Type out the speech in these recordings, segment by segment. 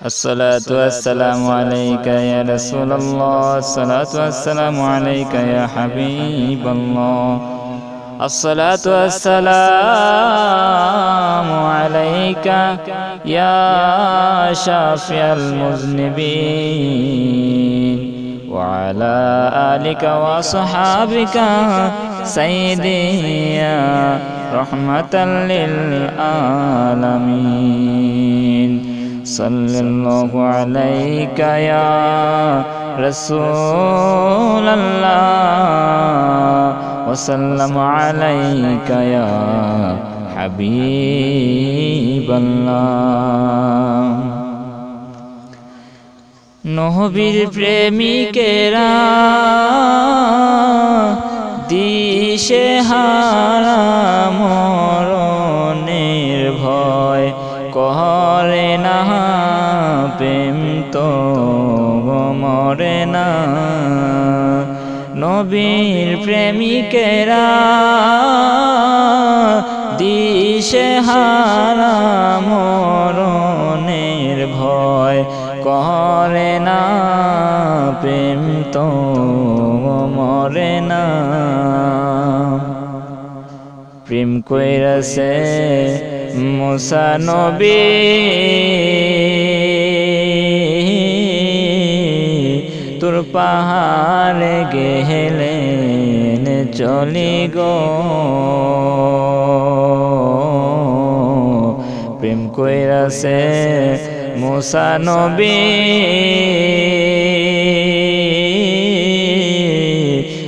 الصلاة والسلام عليك يا رسول الله، الصلاة والسلام عليك يا حبيب الله، الصلاة والسلام عليك يا شافي المذنبين، وعلى آلك وصحابك سيدي يا رحمة للعالمين. صلى الله عليك يا رسول الله، وسلم عليك يا حبيب الله। নবীর প্রেমিকেরা দিশে হারা মরণের ভয় করে না, প্রেম তো মরে না। নবীর প্রেমিকেরা দিশে হারা মরণের ভয় করে না, প্রেম তো মরে না। প্রেম কইরাছে মুসা নবী, তোর পাহাড়ে গেলেন চলি গো। প্রেম কইরাছে মুসা নবী,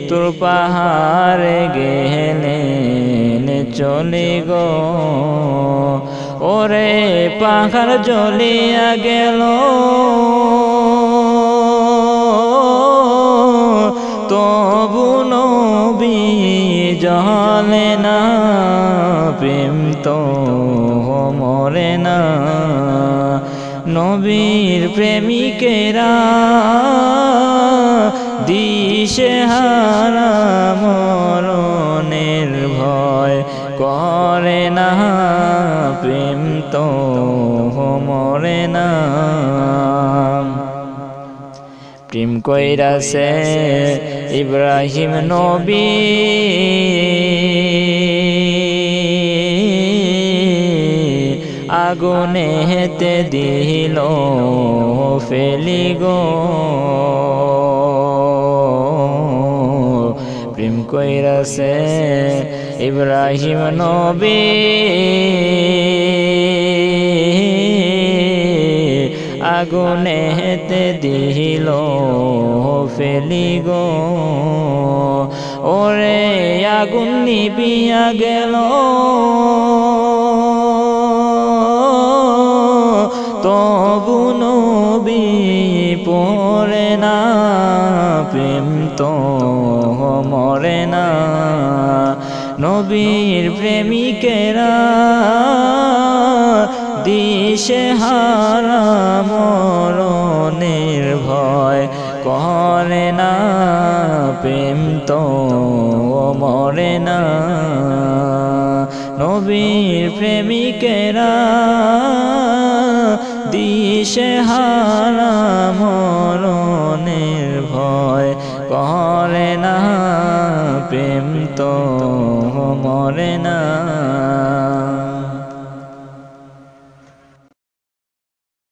তোর পাহাড়ে গেলেন চলি গো। ওরে পাহাড় জ্বলিয়া গেল, তবু নবী জ্বলে না, প্রেম তো মরে না। নবীর প্রেমিকেরা দিশে হারা মরণের ভয় করে না, প্রেম তো মরে না। প্রেম কইরাছে ইব্রাহিম নবী, আগুনে হেতে দিল ফেলি গো। প্রেম কইরাছে ইব্রাহিম নবী, আগুনে হেতে দিল ফেলি গো। ওরে আগুন নিবিয়া গেল, তবু নবী পড়ে না, প্রেম তো মরে না। নবীর প্রেমিকেরা দিশে হারা মরণের ভয় করে না, প্রেম তো মরে না। নবীর প্রেমিকেরা দিশে হারা মরণের ভয় করে না, প্রেম তো মরে না।